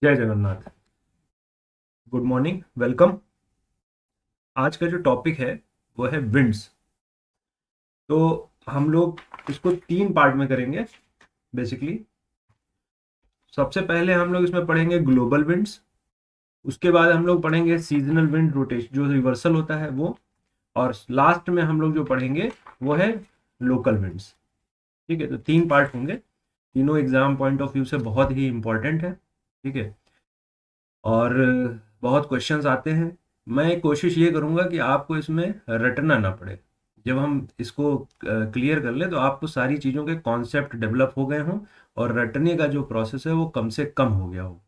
जय Jagannath. Good morning, welcome. आज का जो टॉपिक है वो है विंड्स। तो हम लोग इसको तीन पार्ट में करेंगे बेसिकली। सबसे पहले हम लोग इसमें पढ़ेंगे ग्लोबल विंड्स। उसके बाद हम लोग पढ़ेंगे सीजनल विंड रोटेशन, जो रिवर्सल होता है वो। और लास्ट में हम लोग जो पढ़ेंगे वो है लोकल विंड्स। ठीक है, तो तीन पार्ट होंगे। तीनों एग्जाम पॉइंट ऑफ व्यू से बहुत ही इंपॉर्टेंट है। ठीक है। और बहुत क्वेश्चंस आते हैं। मैं कोशिश ये करूंगा कि आपको इसमें रटना ना पड़े। जब हम इसको क्लियर कर लें तो आपको सारी चीज़ों के कॉन्सेप्ट डेवलप हो गए हों और रटने का जो प्रोसेस है वो कम से कम हो गया हो।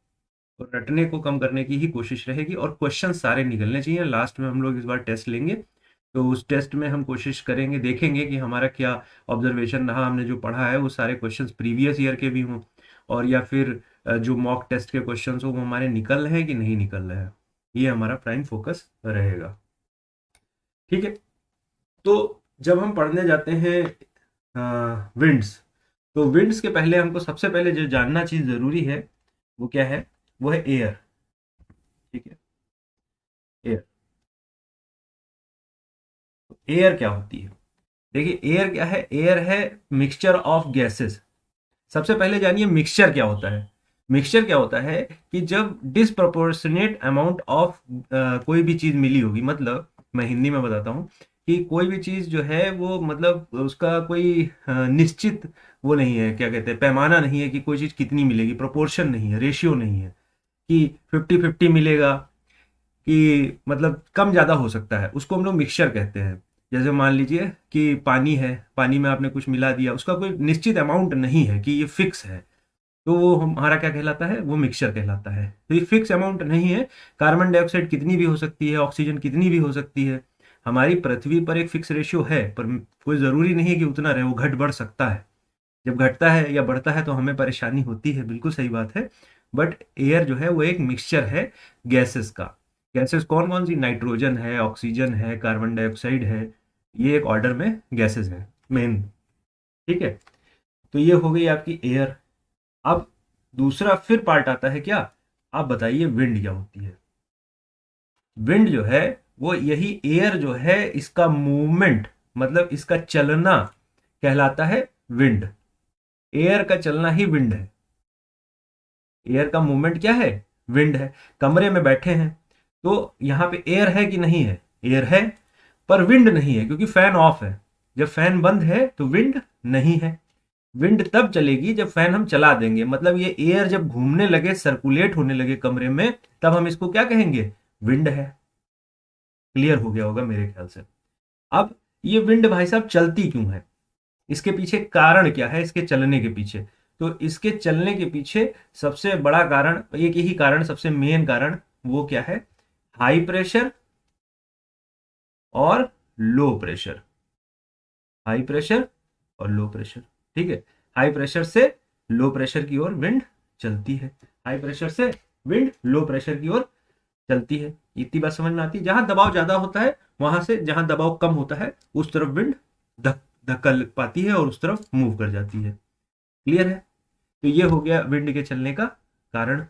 तो रटने को कम करने की ही कोशिश रहेगी और क्वेश्चन सारे निकलने चाहिए। लास्ट में हम लोग इस बार टेस्ट लेंगे, तो उस टेस्ट में हम कोशिश करेंगे, देखेंगे कि हमारा क्या ऑब्जर्वेशन रहा। हमने जो पढ़ा है वो सारे क्वेश्चंस प्रीवियस ईयर के भी हों, और या फिर जो मॉक टेस्ट के क्वेश्चंस हो वो हमारे निकल रहे हैं कि नहीं निकल रहे हैं। ये हमारा प्राइम फोकस रहेगा। ठीक है। तो जब हम पढ़ने जाते हैं विंड्स, तो विंड्स के पहले हमको सबसे पहले जो जानना चीज जरूरी है वो क्या है? वो है एयर। ठीक है। एयर। एयर क्या होती है? देखिए, एयर क्या है? एयर है मिक्सचर ऑफ गैसेस। सबसे पहले जानिए मिक्सचर क्या होता है। मिक्सचर क्या होता है कि जब डिसप्रोपोर्शनेट अमाउंट ऑफ कोई भी चीज मिली होगी, मतलब मैं हिंदी में बताता हूँ कि कोई भी चीज जो है वो मतलब उसका कोई निश्चित वो नहीं है, क्या कहते हैं, पैमाना नहीं है कि कोई चीज कितनी मिलेगी, प्रोपोर्शन नहीं है, रेशियो नहीं है कि 50-50 मिलेगा, कि मतलब कम ज़्यादा हो सकता है, उसको हम लोग मिक्सचर कहते हैं। जैसे मान लीजिए कि पानी है, पानी में आपने कुछ मिला दिया, उसका कोई निश्चित अमाउंट नहीं है कि ये फिक्स है, तो वो हमारा क्या कहलाता है? वो मिक्सचर कहलाता है। तो ये फिक्स अमाउंट नहीं है। कार्बन डाइऑक्साइड कितनी भी हो सकती है, ऑक्सीजन कितनी भी हो सकती है। हमारी पृथ्वी पर एक फिक्स रेशियो है, पर कोई ज़रूरी नहीं है कि उतना रहे, वो घट बढ़ सकता है। जब घटता है या बढ़ता है तो हमें परेशानी होती है, बिल्कुल सही बात है। बट एयर जो है वो एक मिक्सचर है गैसेस का। गैसेस कौन कौन सी? नाइट्रोजन है, ऑक्सीजन है, कार्बन डाइऑक्साइड है। ये एक ऑर्डर में गैसेस है मेन। ठीक है। तो ये हो गई आपकी एयर। अब दूसरा फिर पार्ट आता है क्या? आप बताइए विंड क्या होती है? विंड जो है वो यही एयर जो है, इसका मूवमेंट, मतलब इसका चलना कहलाता है विंड। एयर का चलना ही विंड है। एयर का मूवमेंट क्या है? विंड है। कमरे में बैठे हैं तो यहाँ पे एयर है कि नहीं है? एयर है, पर विंड नहीं है क्योंकि फैन ऑफ है। जब फैन बंद है तो विंड नहीं है। विंड तब चलेगी जब फैन हम चला देंगे, मतलब ये एयर जब घूमने लगे, सर्कुलेट होने लगे कमरे में, तब हम इसको क्या कहेंगे? विंड है। क्लियर हो गया होगा मेरे ख्याल से। अब ये विंड भाई साहब चलती क्यों है? इसके पीछे कारण क्या है? इसके चलने के पीछे, तो इसके चलने के पीछे सबसे बड़ा कारण, एक ही कारण, सबसे मेन कारण वो क्या है? हाई प्रेशर और लो प्रेशर। हाई प्रेशर और लो प्रेशर। ठीक है। हाई प्रेशर से लो प्रेशर की ओर विंड चलती है। हाई प्रेशर से विंड लो प्रेशर की ओर चलती है। इतनी बात समझ में आती है? जहां दबाव ज्यादा होता है वहां से जहां दबाव कम होता है उस तरफ विंड धक्का पाती है और उस तरफ मूव कर जाती है। क्लियर है? तो ये हो गया विंड के चलने का कारण।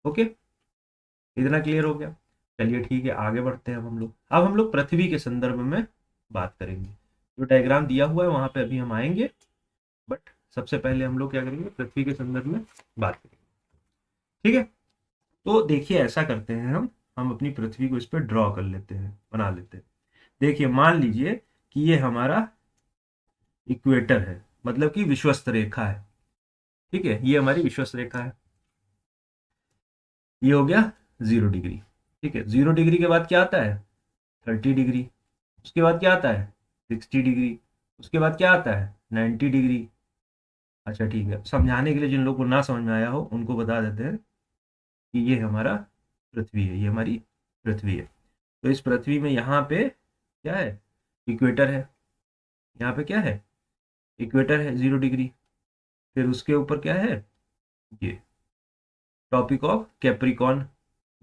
ओके, इतना क्लियर हो गया। चलिए ठीक है, आगे बढ़ते हैं। अब हम लोग पृथ्वी के संदर्भ में बात करेंगे। जो डायग्राम दिया हुआ है वहां पे अभी हम आएंगे, बट सबसे पहले हम लोग क्या करेंगे? पृथ्वी के संदर्भ में बात करेंगे। ठीक है। तो देखिए, ऐसा करते हैं, हम अपनी पृथ्वी को इस पर ड्रॉ कर लेते हैं, बना लेते हैं। देखिए, मान लीजिए कि ये हमारा इक्वेटर है, मतलब कि विश्वस्त रेखा है। ठीक है, ये हमारी विश्वस्त रेखा है। ये हो गया 0 डिग्री। ठीक है, 0 डिग्री के बाद क्या आता है? 30 डिग्री। उसके बाद क्या आता है? 60 डिग्री। उसके बाद क्या आता है? 90 डिग्री। अच्छा ठीक है, समझाने के लिए जिन लोगों को ना समझ में आया हो उनको बता देते हैं कि ये हमारा पृथ्वी है, ये हमारी पृथ्वी है। तो इस पृथ्वी में यहाँ पे क्या है? इक्वेटर है। यहाँ पे क्या है? इक्वेटर है, 0 डिग्री। फिर उसके ऊपर क्या है? ये टॉपिक ऑफ कैप्रिकॉन।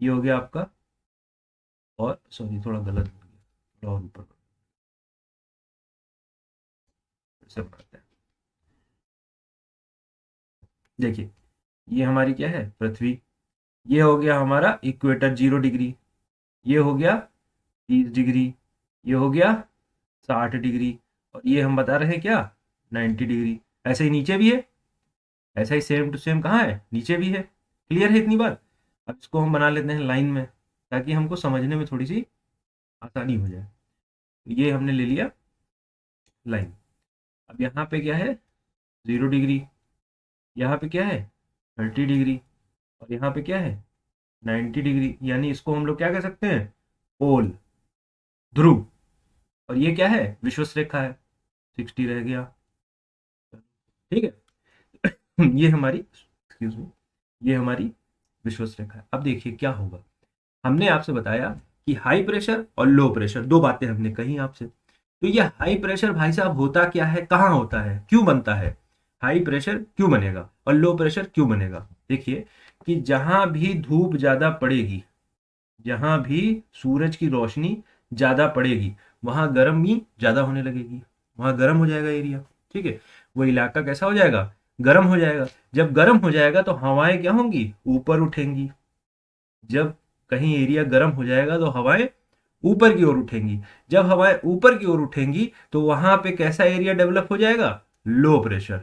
ये हो गया आपका। और सॉरी, थोड़ा गलत हो गया, थोड़ा और ऊपर से बढ़ते हैं। देखिए, ये हमारी क्या है? पृथ्वी। ये हो गया हमारा इक्वेटर 0 डिग्री, ये हो गया 30 डिग्री, ये हो गया 60 डिग्री, और ये हम बता रहे हैं क्या 90 डिग्री। ऐसे ही नीचे भी है, ऐसा ही सेम टू सेम कहाँ है, नीचे भी है। क्लियर है इतनी बात। अब इसको हम बना लेते हैं लाइन में, ताकि हमको समझने में थोड़ी सी आसानी हो जाए। तो ये हमने ले लिया लाइन। अब यहाँ पे क्या है 0 डिग्री, यहाँ पे क्या है 30 डिग्री, और यहाँ पे क्या है 90 डिग्री, यानी इसको हम लोग क्या कह सकते हैं, पोल, ध्रुव। और ये क्या है विश्वस रेखा है, 60 रह गया। ठीक है ये हमारी, एक्सक्यूज मी, ये हमारी विश्वस रेखा है। अब देखिए क्या होगा, हमने आपसे बताया कि हाई प्रेशर और लो प्रेशर, दो बातें हमने कही आपसे। तो ये हाई प्रेशर भाई साहब होता क्या है, कहाँ होता है, क्यों बनता है, हाई प्रेशर क्यों बनेगा और लो प्रेशर क्यों बनेगा। देखिए कि जहां भी धूप ज्यादा पड़ेगी, जहां भी सूरज की रोशनी ज्यादा पड़ेगी, वहां गर्मी ज्यादा होने लगेगी, वहां गर्म हो जाएगा एरिया। ठीक है, वो इलाका कैसा हो जाएगा, गर्म हो जाएगा। जब गर्म हो जाएगा तो हवाएं क्या होंगी, ऊपर उठेंगी। जब कहीं एरिया गर्म हो जाएगा तो हवाएं ऊपर की ओर उठेंगी। जब हवाएं ऊपर की ओर उठेंगी तो वहां पे कैसा एरिया डेवलप हो जाएगा, लो प्रेशर।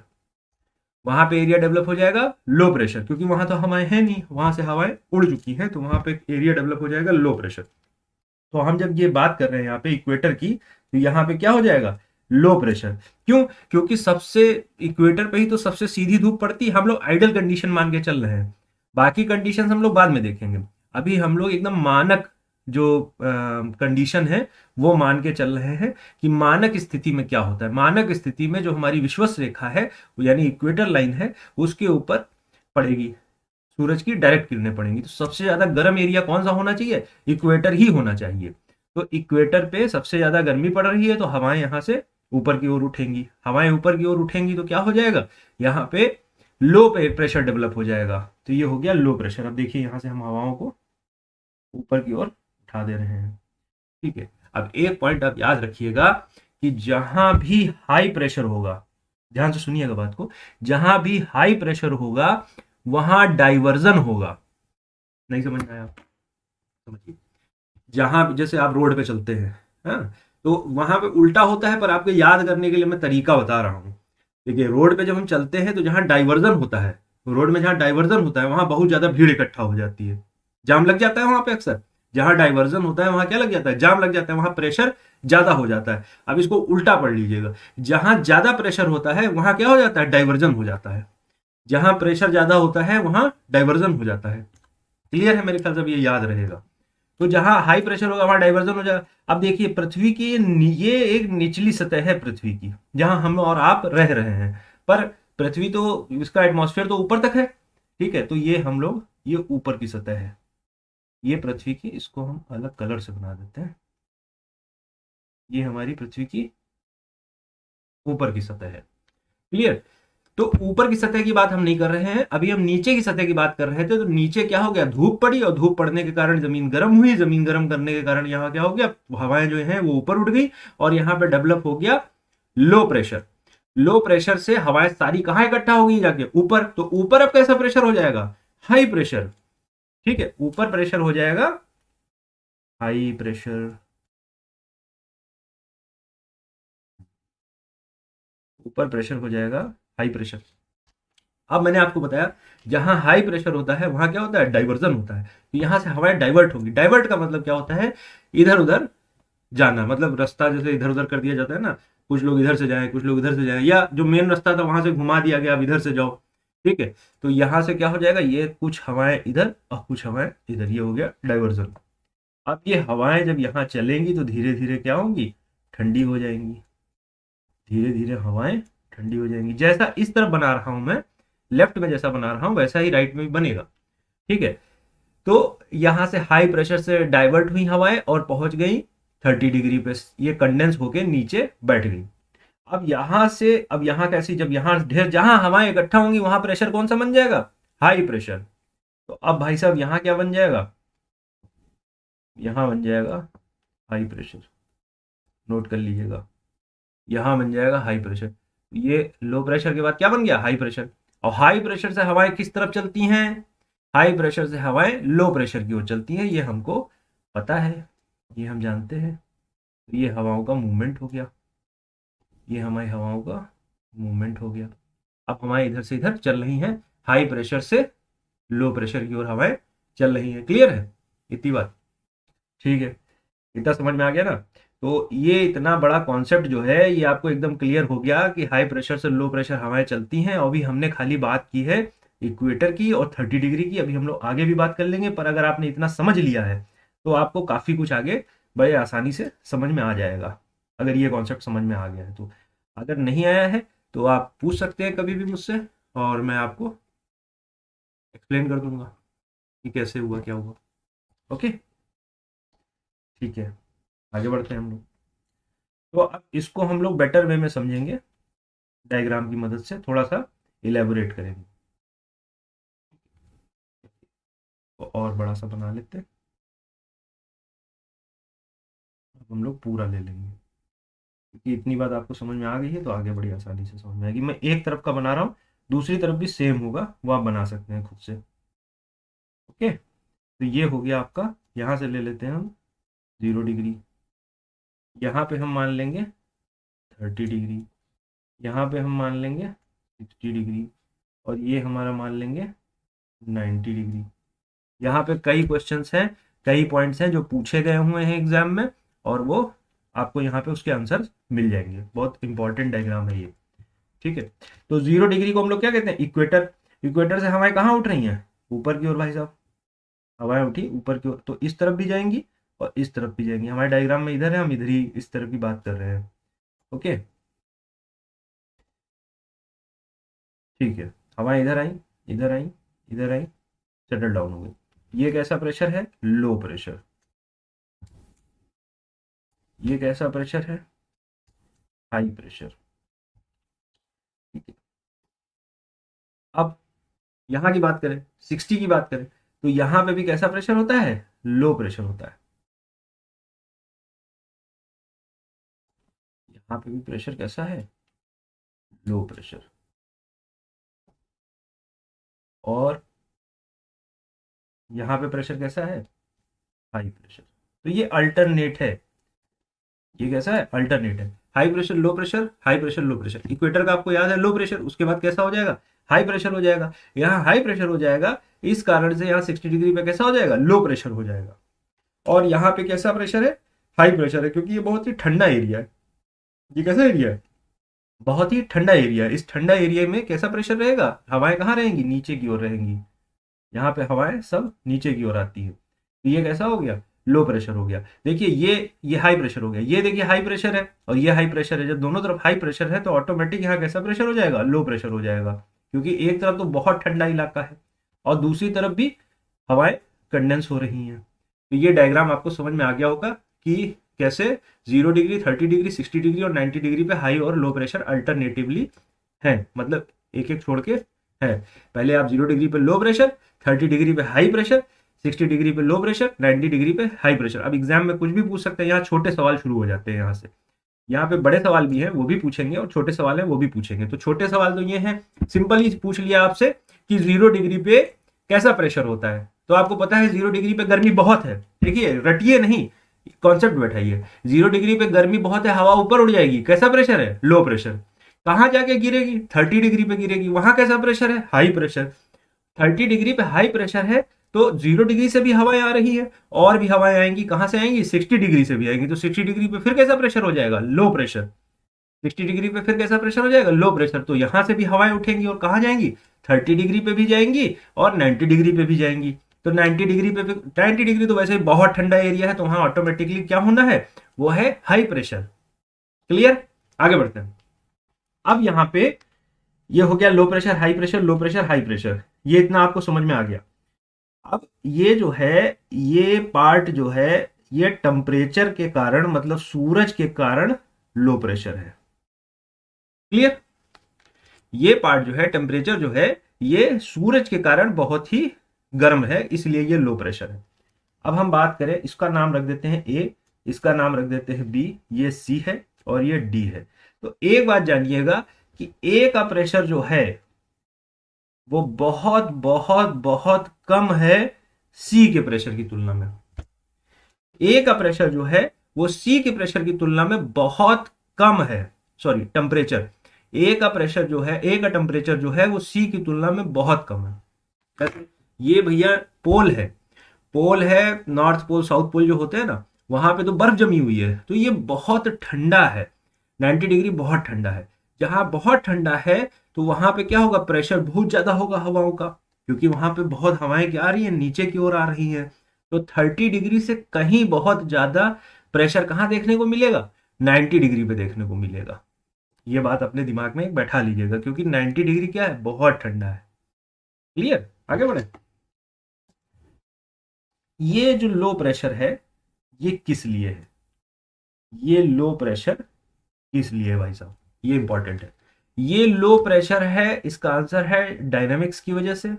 वहां पे एरिया डेवलप हो जाएगा लो प्रेशर, क्योंकि वहां तो हवाएं हैं नहीं, वहां से हवाएं उड़ चुकी हैं, तो वहां पे एरिया डेवलप हो जाएगा लो प्रेशर। तो हम जब ये बात कर रहे हैं यहाँ पे इक्वेटर की, तो यहाँ पे क्या हो जाएगा, लो प्रेशर। क्यों, क्योंकि सबसे इक्वेटर पे ही तो सबसे सीधी धूप पड़ती है। हम लोग आइडल कंडीशन मान के चल रहे हैं, बाकी कंडीशन हम लोग बाद में देखेंगे। अभी हम लोग एकदम मानक जो कंडीशन है वो मान के चल रहे हैं कि मानक स्थिति में क्या होता है। मानक स्थिति में जो हमारी विश्वस रेखा है, यानी इक्वेटर लाइन है, उसके ऊपर पड़ेगी सूरज की डायरेक्ट किरणें पड़ेंगी। तो सबसे ज्यादा गर्म एरिया कौन सा होना चाहिए, इक्वेटर ही होना चाहिए। तो इक्वेटर पे सबसे ज्यादा गर्मी पड़ रही है, तो हवाएं यहां से ऊपर की ओर उठेंगी। हवाएं ऊपर की ओर उठेंगी तो क्या हो जाएगा, यहाँ पे लो प्रेशर डेवलप हो जाएगा। तो ये हो गया लो प्रेशर। अब देखिए यहां से हम हवाओं को ऊपर की ओर उठा दे रहे हैं। ठीक है, अब एक पॉइंट आप याद रखिएगा कि जहां भी हाई प्रेशर होगा, ध्यान से सुनिएगा बात को, जहां भी हाई प्रेशर होगा वहां डाइवर्जन होगा। नहीं समझ में आया आप, समझिए। जहां जैसे आप रोड पे चलते हैं, हाँ, तो वहां पे उल्टा होता है, पर आपको याद करने के लिए मैं तरीका बता रहा हूं। देखिए रोड पे जब हम चलते हैं तो जहां डाइवर्जन होता है, रोड में जहां डाइवर्जन होता है वहां बहुत ज्यादा भीड़ इकट्ठा हो जाती है, जाम लग जाता है वहां पे अक्सर। जहां डाइवर्जन होता है वहां क्या लग जाता है, जाम लग जाता है, वहां प्रेशर ज्यादा हो जाता है। अब इसको उल्टा पढ़ लीजिएगा, जहां ज्यादा प्रेशर होता है वहां क्या हो जाता है, डाइवर्जन हो जाता है। जहां प्रेशर ज्यादा होता है वहां डाइवर्जन हो जाता है। क्लियर है मेरे ख्याल से, अब ये याद रहेगा। तो जहां हाई प्रेशर होगा वहां डाइवर्जन हो जाएगा। अब देखिए पृथ्वी की ये एक निचली सतह है पृथ्वी की, जहां हम और आप रह रहे हैं, पर पृथ्वी तो इसका एटमॉस्फेयर तो ऊपर तक है। ठीक है, तो ये हम लोग, ये ऊपर की सतह है, ये पृथ्वी की, इसको हम अलग कलर से बना देते हैं। ये हमारी पृथ्वी की ऊपर की सतह है। क्लियर। तो ऊपर की सतह की बात हम नहीं कर रहे हैं, अभी हम नीचे की सतह की बात कर रहे थे। तो नीचे क्या हो गया, धूप पड़ी, और धूप पड़ने के कारण जमीन गर्म हुई, जमीन गर्म करने के कारण यहाँ क्या हो गया, हवाएं जो हैं वो ऊपर उठ गई, और यहाँ पे डेवलप हो गया लो प्रेशर। लो प्रेशर से हवाएं सारी कहाँ इकट्ठा होगी, जाके ऊपर। तो ऊपर अब कैसा प्रेशर हो जाएगा, हाई प्रेशर। ठीक है, ऊपर प्रेशर हो जाएगा हाई प्रेशर, ऊपर प्रेशर हो जाएगा हाई प्रेशर। अब मैंने आपको बताया जहां हाई प्रेशर होता है वहां क्या होता है, डाइवर्जन होता है। तो यहां से हवाएं डाइवर्ट होगी। डाइवर्ट का मतलब क्या होता है, इधर उधर जाना, मतलब रास्ता जैसे इधर उधर कर दिया जाता है ना, कुछ लोग इधर से जाएं, कुछ लोग इधर से जाएं, या जो मेन रास्ता था वहां से घुमा दिया गया, अब इधर से जाओ। ठीक है, तो यहां से क्या हो जाएगा, ये कुछ हवाएं इधर और कुछ हवाएं इधर, ये हो गया डाइवर्जन। अब ये हवाएं जब यहाँ चलेंगी तो धीरे धीरे क्या होंगी, ठंडी हो जाएंगी। धीरे धीरे हवाएं ठंडी हो जाएंगी। जैसा इस तरफ बना रहा हूं मैं, लेफ्ट में जैसा बना रहा हूं वैसा ही राइट में भी बनेगा। ठीक है, तो यहां से हाई प्रेशर से डाइवर्ट हुई हवाएं और पहुंच गई 30 डिग्री पे, ये कंडेंस होके नीचे बैठ गई। अब यहां से, अब यहां कैसी, जब यहां ढेर जहां हवाएं इकट्ठा होंगी वहां प्रेशर कौन सा बन जाएगा, हाई प्रेशर। तो अब भाई साहब यहां क्या बन जाएगा, यहां बन जाएगा हाई प्रेशर। नोट कर लीजिएगा, यहां बन जाएगा हाई प्रेशर। ये लो प्रेशर के बाद क्या बन गया, हाई प्रेशर। और हाई प्रेशर से हवाएं किस तरफ चलती हैं, हाई प्रेशर से हवाएं लो प्रेशर की ओर चलती हैं, ये हमको पता है, ये हम जानते हैं। तो ये हवाओं का मूवमेंट हो गया, ये हमारी हवाओं का मूवमेंट हो गया। अब हवाएं इधर से इधर चल रही हैं, हाई प्रेशर से लो प्रेशर की ओर हवाएं चल रही हैं। क्लियर है इतनी बात? ठीक है, इतना समझ में आ गया ना? तो ये इतना बड़ा कॉन्सेप्ट जो है ये आपको एकदम क्लियर हो गया कि हाई प्रेशर से लो प्रेशर हवाएं चलती हैं। और अभी हमने खाली बात की है इक्वेटर की और 30 डिग्री की, अभी हम लोग आगे भी बात कर लेंगे। पर अगर आपने इतना समझ लिया है तो आपको काफी कुछ आगे बड़े आसानी से समझ में आ जाएगा, अगर ये कॉन्सेप्ट समझ में आ गया है तो। अगर नहीं आया है तो आप पूछ सकते हैं कभी भी मुझसे, और मैं आपको एक्सप्लेन कर दूंगा कि कैसे हुआ क्या हुआ। ओके, ठीक है, आगे बढ़ते हैं हम लोग। तो अब इसको हम लोग बेटर वे में समझेंगे, डायग्राम की मदद से थोड़ा सा इलेबोरेट करेंगे। तो और बड़ा सा बना लेते हैं, अब हम लोग पूरा ले लेंगे, क्योंकि इतनी बात आपको समझ में आ गई है तो आगे बड़ी आसानी से समझ में आएगी। मैं एक तरफ का बना रहा हूँ, दूसरी तरफ भी सेम होगा, वो आप बना सकते हैं खुद से। ओके, तो ये हो गया आपका, यहाँ से ले लेते हैं हम 0 डिग्री, यहाँ पे हम मान लेंगे 30 डिग्री, यहाँ पे हम मान लेंगे 60 डिग्री, और ये हमारा मान लेंगे 90 डिग्री। यहाँ पे कई क्वेश्चंस हैं, कई पॉइंट्स हैं जो पूछे गए हुए हैं एग्जाम में, और वो आपको यहाँ पे उसके आंसर मिल जाएंगे। बहुत इंपॉर्टेंट डायग्राम है ये। ठीक है, तो 0 डिग्री को हम लोग क्या कहते हैं? इक्वेटर। इक्वेटर से हवाएं कहाँ उठ रही हैं? ऊपर की ओर भाई साहब, हवाएं उठी ऊपर की ओर, तो इस तरफ भी जाएंगी और इस तरफ भी जाएंगी। हमारे डायग्राम में इधर है, हम इधर ही इस तरफ की बात कर रहे हैं। ओके, ठीक है, हवाएं इधर आई, इधर आई, इधर आई, सेटल डाउन हो गई। ये कैसा प्रेशर है? Low pressure. ये कैसा प्रेशर है? High pressure. ठीक है, अब यहाँ की बात करें, 60 की बात करें, तो यहाँ पे भी कैसा प्रेशर होता है? लो प्रेशर होता है। यहाँ पे भी प्रेशर कैसा है? Low pressure. और यहाँ पे प्रेशर कैसा है? High pressure. तो ये अल्टरनेट है, ये कैसा है? अल्टरनेट है। High pressure low pressure, high pressure low pressure. Equator का आपको याद है लो प्रेशर, उसके बाद कैसा हो जाएगा? हाई प्रेशर हो जाएगा। यहाँ हाई प्रेशर हो जाएगा, इस कारण से यहाँ 60 डिग्री पे कैसा हो जाएगा? लो प्रेशर हो जाएगा। और यहाँ पे कैसा प्रेशर है? हाई प्रेशर है, क्योंकि ये बहुत ही ठंडा एरिया है। ये कैसा एरिया है? बहुत ही ठंडा एरिया है। इस ठंडा एरिया में कैसा प्रेशर रहेगा? हवाएं कहाँ रहेंगी? नीचे की ओर रहेंगी। यहाँ पे हवाएं सब नीचे की ओर आती है, तो ये कैसा हो गया? लो प्रेशर हो गया। देखिए ये हाई प्रेशर हो गया, ये देखिए हाई प्रेशर है और ये हाई प्रेशर है। जब दोनों तरफ हाई प्रेशर है तो ऑटोमेटिक यहाँ कैसा प्रेशर हो जाएगा? लो प्रेशर हो जाएगा, क्योंकि एक तरफ तो बहुत ठंडा इलाका है और दूसरी तरफ भी हवाएं कंडेंस हो रही हैं। तो ये डायग्राम आपको समझ में आ गया होगा कि कैसे 0 डिग्री, 30 डिग्री, 60 डिग्री और 90 डिग्री पे हाई और लो प्रेशर अल्टरनेटिवली है, मतलब एक एक छोड़ के है। पहले आप 0 डिग्री पे लो प्रेशर, 30 डिग्री पे हाई प्रेशर, 60 डिग्री पे लो प्रेशर, 90 डिग्री पे हाई प्रेशर। अब एग्जाम में कुछ भी पूछ सकते हैं, यहाँ छोटे सवाल शुरू हो जाते हैं यहाँ से। यहाँ पे बड़े सवाल भी हैं वो भी पूछेंगे और छोटे सवाल हैं वो भी पूछेंगे। तो छोटे सवाल तो ये हैं, सिंपल ही पूछ लिया आपसे कि 0 डिग्री पे कैसा प्रेशर होता है। तो आपको पता है 0 डिग्री पे गर्मी बहुत है। देखिए रटिए नहीं, कॉन्सेप्ट बैठाइए। 0 डिग्री पे गर्मी बहुत है, हवा ऊपर उड़ जाएगी, कैसा प्रेशर है? Low pressure. कहाँ जाके गिरेगी? 30 डिग्री पे गिरेगी, वहां कैसा प्रेशर है? High pressure. 30 डिग्री पे हाई प्रेशर है तो 0 डिग्री से भी हवाएं आ रही है और भी हवाएं आएंगी, कहां से आएंगी? 60 डिग्री से भी आएंगी। तो 60 डिग्री पे फिर कैसा प्रेशर हो जाएगा? Low pressure. 60 डिग्री पे फिर कैसा प्रेशर हो जाएगा? Low pressure. तो यहां से भी हवाएं उठेंगी और कहां जाएंगी? 30 डिग्री पे भी जाएंगी और 90 डिग्री पे भी जाएंगी। तो 90 डिग्री पे, 90 डिग्री तो वैसे ही बहुत ठंडा एरिया है, तो वहां ऑटोमेटिकली क्या होना है? वो है हाई प्रेशर। क्लियर? आगे बढ़ते हैं। अब यहाँ पे ये हो गया low pressure high pressure, low pressure high pressure, ये इतना आपको समझ में आ गया। अब ये जो है, ये पार्ट जो है, ये टेम्परेचर के कारण, मतलब सूरज के कारण लो प्रेशर है। क्लियर? ये पार्ट जो है, टेम्परेचर जो है, ये सूरज के कारण बहुत ही गर्म है, इसलिए ये लो प्रेशर है। अब हम बात करें, इसका नाम रख देते हैं ए, इसका नाम रख देते हैं बी, ये सी है और ये डी है। तो एक बात जानिएगा कि ए का प्रेशर जो है, वो बहुत बहुत बहुत कम है सी के प्रेशर की तुलना में। ए का प्रेशर जो है वो सी के प्रेशर की तुलना में बहुत कम है। सॉरी, टेम्परेचर, ए का प्रेशर जो है, ए का टेम्परेचर जो है वो सी की तुलना में बहुत कम है। कैसे? ये भैया पोल है, पोल है, नॉर्थ पोल साउथ पोल जो होते हैं ना, वहां पे तो बर्फ जमी हुई है, तो ये बहुत ठंडा है। 90 डिग्री बहुत ठंडा है। जहां बहुत ठंडा है तो वहां पे क्या होगा, प्रेशर बहुत ज्यादा होगा हवाओं का, क्योंकि वहां पे बहुत हवाएं क्या आ रही है, नीचे की ओर आ रही हैं। तो 30 डिग्री से कहीं बहुत ज्यादा प्रेशर कहाँ देखने को मिलेगा, 90 डिग्री पे देखने को मिलेगा। ये बात अपने दिमाग में एक बैठा लीजिएगा, क्योंकि 90 डिग्री क्या है, बहुत ठंडा है। क्लियर, आगे बढ़े। ये जो लो प्रेशर है ये किस लिए है, ये लो प्रेशर किस लिए है भाई साहब, ये इंपॉर्टेंट है। ये लो प्रेशर है, इसका आंसर है डायनामिक्स की वजह से।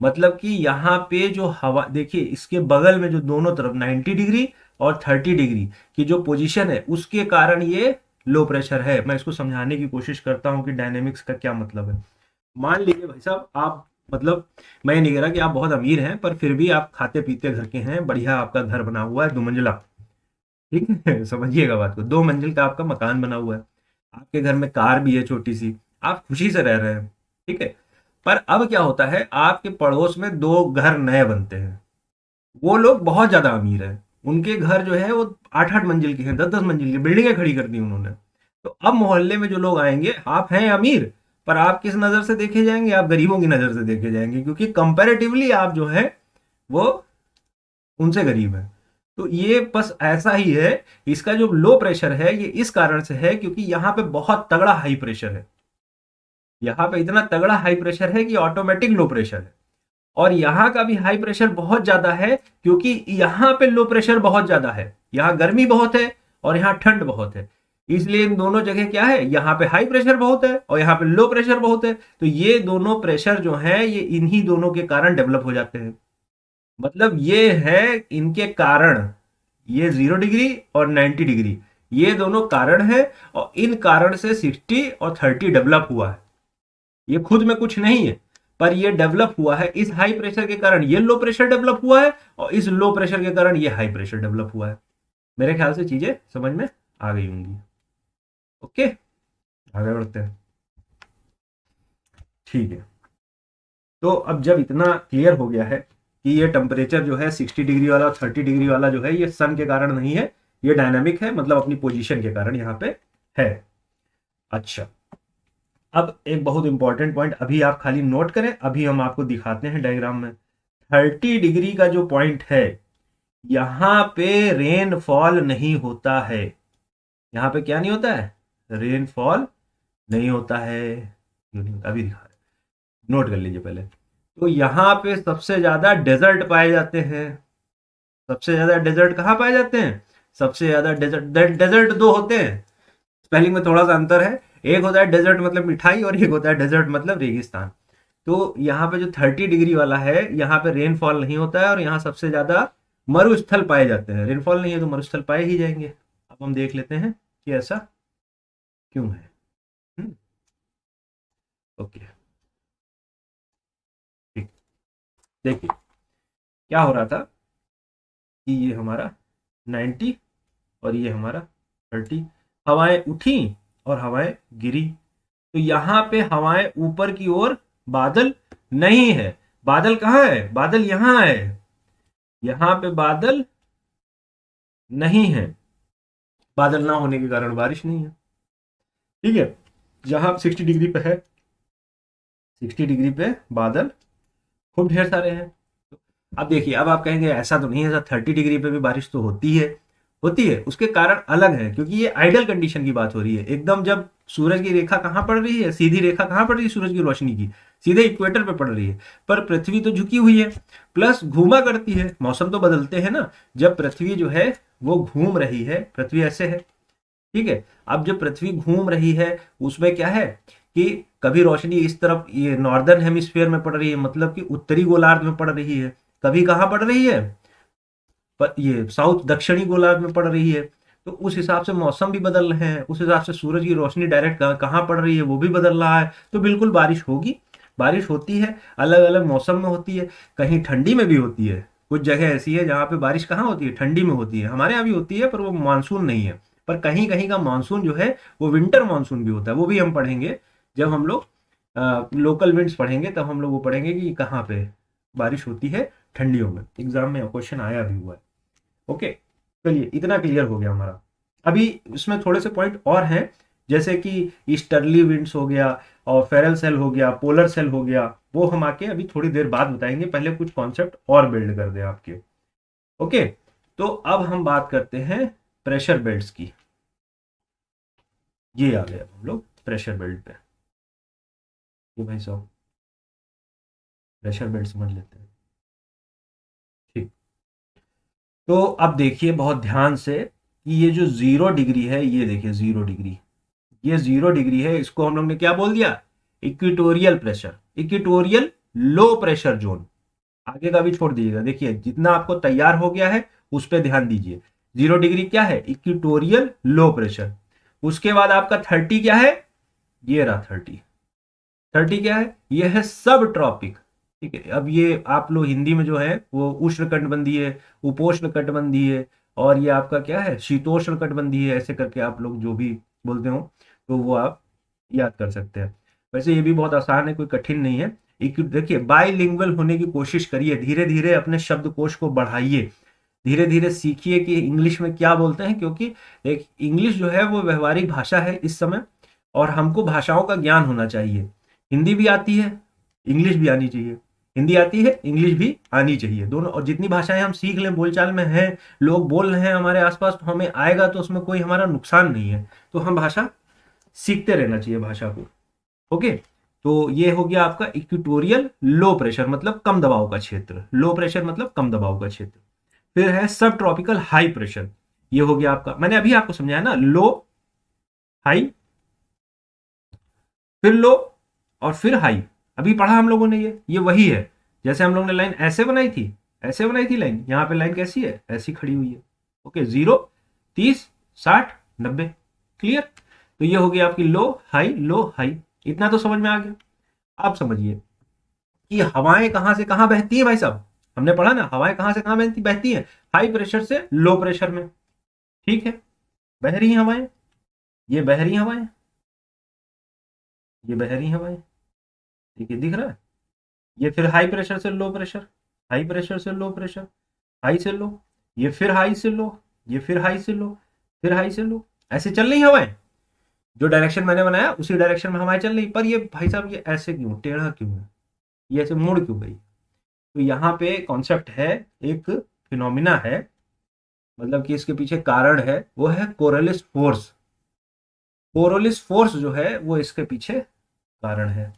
मतलब कि यहाँ पे जो हवा देखिए, इसके बगल में जो दोनों तरफ 90 डिग्री और 30 डिग्री की जो पोजीशन है, उसके कारण ये लो प्रेशर है। मैं इसको समझाने की कोशिश करता हूँ कि डायनेमिक्स का क्या मतलब है। मान लीजिए भाई साहब, आप मतलब, मैं ये नहीं कह रहा कि आप बहुत अमीर हैं, पर फिर भी आप खाते पीते घर के हैं, बढ़िया आपका घर बना हुआ है 2 मंजिला, ठीक है समझिएगा बात को, 2 मंजिल का आपका मकान बना हुआ है, आपके घर में कार भी है छोटी सी, आप खुशी से रह रहे हैं, ठीक है। पर अब क्या होता है, आपके पड़ोस में 2 घर नए बनते हैं, वो लोग बहुत ज्यादा अमीर हैं, उनके घर जो है वो 8-8 मंजिल के हैं, 10-10 मंजिल की बिल्डिंगें खड़ी कर दी उन्होंने। तो अब मोहल्ले में जो लोग आएंगे, आप हैं अमीर, पर आप किस नजर से देखे जाएंगे, आप गरीबों की नजर से देखे जाएंगे, क्योंकि कंपैरेटिवली आप जो है वो उनसे गरीब है। तो ये बस ऐसा ही है। इसका जो लो प्रेशर है ये इस कारण से है क्योंकि यहाँ पे बहुत तगड़ा हाई प्रेशर है, यहाँ पे इतना तगड़ा हाई प्रेशर है कि ऑटोमेटिक लो प्रेशर है। और यहाँ का भी हाई प्रेशर बहुत ज्यादा है क्योंकि यहाँ पे लो प्रेशर बहुत ज्यादा है, यहाँ गर्मी बहुत है और यहाँ ठंड बहुत है। इसलिए इन दोनों जगह क्या है, यहाँ पे हाई प्रेशर बहुत है और यहाँ पे लो प्रेशर बहुत है। तो ये दोनों प्रेशर जो है ये इन्हीं दोनों के कारण डेवलप हो जाते हैं। मतलब ये है इनके कारण, ये 0 डिग्री और 90 डिग्री, ये दोनों कारण है। और इन कारण से 60 और 30 डेवलप हुआ है। ये खुद में कुछ नहीं है, पर ये डेवलप हुआ है इस हाई प्रेशर के कारण, ये लो प्रेशर डेवलप हुआ है, और इस लो प्रेशर के कारण ये हाई प्रेशर डेवलप हुआ है। मेरे ख्याल से चीजें समझ में आ गई होंगी। ओके, आगे बढ़ते हैं। ठीक है, तो अब जब इतना क्लियर हो गया है कि ये टेम्परेचर जो है 60 डिग्री वाला और 30 डिग्री वाला जो है ये सन के कारण नहीं है, ये डायनामिक है, मतलब अपनी पोजीशन के कारण यहाँ पे है। अच्छा, अब एक बहुत इंपॉर्टेंट पॉइंट अभी आप खाली नोट करें, अभी हम आपको दिखाते हैं डायग्राम में। 30 डिग्री का जो पॉइंट है, यहाँ पे रेनफॉल नहीं होता है। यहाँ पे क्या नहीं होता है, रेनफॉल नहीं होता है। क्यों नहीं होता, अभी दिखा रहे, नोट कर लीजिए पहले। तो यहाँ पे सबसे ज्यादा डेजर्ट पाए जाते हैं। सबसे ज्यादा डेजर्ट कहाँ पाए जाते हैं, सबसे ज्यादा डेजर्ट, डेजर्ट दो होते हैं, स्पेलिंग में थोड़ा सा अंतर है। एक होता है डेजर्ट मतलब मिठाई, और एक होता है डेजर्ट मतलब रेगिस्तान। तो यहाँ पे जो 30 डिग्री वाला है, यहाँ पे रेनफॉल नहीं होता है, और यहाँ सबसे ज्यादा मरुस्थल पाए जाते हैं। रेनफॉल नहीं है तो मरुस्थल पाए ही जाएंगे। अब हम देख लेते हैं कि ऐसा क्यों है। ओके, ठीक, देखिए क्या हो रहा था कि ये हमारा 90 और ये हमारा 30, हवाएं उठी और हवाएं गिरी। तो यहाँ पे हवाएं ऊपर की ओर, बादल नहीं है। बादल कहाँ है, बादल यहाँ है, यहाँ पे बादल नहीं है। बादल ना होने के कारण बारिश नहीं है, ठीक है। जहां 60 डिग्री पे है, 60 डिग्री पे बादल खूब ढेर सारे हैं। अब देखिए, अब आप कहेंगे ऐसा तो नहीं है सर, 30 डिग्री पे भी बारिश तो होती है। होती है, उसके कारण अलग है, क्योंकि ये आइडियल कंडीशन की बात हो रही है। एकदम जब सूरज की रेखा कहाँ पड़ रही है, सीधी रेखा कहाँ पड़ रही है सूरज की रोशनी की, सीधे इक्वेटर पे पड़ रही है। पर पृथ्वी तो झुकी हुई है, प्लस घूमा करती है। मौसम तो बदलते हैं ना, जब पृथ्वी जो है वो घूम रही है, पृथ्वी ऐसे है, ठीक है। अब जब पृथ्वी घूम रही है, उसमें क्या है कि कभी रोशनी इस तरफ, ये नॉर्दर्न हेमिस्फीयर में पड़ रही है, मतलब कि उत्तरी गोलार्ध में पड़ रही है। कभी कहाँ पड़ रही है, पर ये साउथ दक्षिणी गोलार्ध में पड़ रही है। तो उस हिसाब से मौसम भी बदल रहे हैं, उस हिसाब से सूरज की रोशनी डायरेक्ट कहाँ पड़ रही है वो भी बदल रहा है। तो बिल्कुल बारिश होगी, बारिश होती है, अलग अलग मौसम में होती है, कहीं ठंडी में भी होती है। कुछ जगह ऐसी है जहाँ पे बारिश कहाँ होती है, ठंडी में होती है। हमारे यहाँ भी होती है पर वो मानसून नहीं है। पर कहीं कहीं का मानसून जो है वो विंटर मानसून भी होता है, वो भी हम पढ़ेंगे जब हम लोग लोकल विंड्स पढ़ेंगे, तब हम लोग वो पढ़ेंगे कि कहाँ पे बारिश होती है ठंडियों में। एग्जाम में क्वेश्चन आया भी हुआ है। ओके, चलिए इतना क्लियर हो गया हमारा। अभी इसमें थोड़े से पॉइंट और हैं, जैसे कि ईस्टर्ली विंड्स हो गया और फेरल सेल हो गया, पोलर सेल हो गया, वो हम आके अभी थोड़ी देर बाद बताएंगे। पहले कुछ कॉन्सेप्ट और बिल्ड कर दें आपके। ओके, तो अब हम बात करते हैं प्रेशर बेल्ट्स की। ये आ गए अब हम लोग प्रेशर बेल्ट पे। ये भाई साहब प्रेशर बेल्ट समझ लेते हैं। ठीक, तो अब देखिए बहुत ध्यान से कि ये जो 0 डिग्री है, ये देखिए 0 डिग्री, ये 0 डिग्री है, इसको हम लोग ने क्या बोल दिया, equatorial pressure, equatorial low pressure zone. आगे का भी छोड़ दीजिएगा, देखिए जितना आपको तैयार हो गया है उस पर ध्यान दीजिए। 0 डिग्री क्या है, इक्वेटोरियल लो प्रेशर। उसके बाद आपका 30 क्या है, ये रहा 30। 30 क्या है, ये है सब ट्रॉपिक। ठीक है, अब ये आप लोग हिंदी में जो है वो उष्ण कटिबंधीय, उपोष्ण कटिबंधीय, और ये आपका क्या है शीतोष्ण कटिबंधीय, ऐसे करके आप लोग जो भी बोलते हो तो वो आप याद कर सकते हैं। वैसे ये भी बहुत आसान है, कोई कठिन नहीं है। एक देखिए बाइलिंगुअल होने की कोशिश करिए, धीरे धीरे अपने शब्दकोश को बढ़ाइए, धीरे धीरे सीखिए कि इंग्लिश में क्या बोलते हैं, क्योंकि एक इंग्लिश जो है वो व्यवहारिक भाषा है इस समय, और हमको भाषाओं का ज्ञान होना चाहिए। हिंदी भी आती है, इंग्लिश भी आनी चाहिए, हिंदी आती है इंग्लिश भी आनी चाहिए, दोनों। और जितनी भाषाएं हम सीख लें, बोलचाल में हैं, लोग बोल रहे हैं हमारे आसपास, तो हमें आएगा, तो उसमें कोई हमारा नुकसान नहीं है। तो हम भाषा सीखते रहना चाहिए भाषा को। ओके, तो ये हो गया आपका इक्वेटोरियल लो प्रेशर, मतलब कम दबाव का क्षेत्र। लो प्रेशर मतलब कम दबाव का क्षेत्र। फिर है सब ट्रॉपिकल हाई प्रेशर। ये हो गया आपका, मैंने अभी आपको समझाया ना, लो, हाई, फिर लो, और फिर हाई। अभी पढ़ा हम लोगों ने, ये वही है। जैसे हम लोगों ने लाइन ऐसे बनाई थी, ऐसे बनाई थी लाइन, यहां पे लाइन कैसी है, ऐसी खड़ी हुई है। ओके, 0, 30, 60, 90। क्लियर। तो ये हो गया आपकी लो हाई, लो हाई। इतना तो समझ में आ गया। आप समझिए कि हवाएं कहां से कहां बहती हैं भाई साहब। हमने पढ़ा ना, हवाएं कहां से कहां बहती हैं, हाई प्रेशर से लो प्रेशर में। ठीक है, बह रही हवाएं, ये बह रही हवाएं, ये बह रही हवाएं। ठीक है, दिख रहा है। ये फिर हाई प्रेशर से लो प्रेशर, हाई प्रेशर से लो प्रेशर, हाई से लो, ये फिर हाई से लो, ये फिर हाई से लो, फिर हाई से लो, ऐसे चल रही हवाएं। जो डायरेक्शन मैंने बनाया उसी डायरेक्शन में हवाएं चल रही। पर ये भाई साहब ये ऐसे क्यों, टेढ़ा क्यों है, ये ऐसे मुड़ क्यों गई। तो यहाँ पे कॉन्सेप्ट है, एक फिनोमिना है, मतलब कि इसके पीछे कारण है, वो है कोरलिस फोर्स। कोरलिस फोर्स जो है वो इसके पीछे कारण है।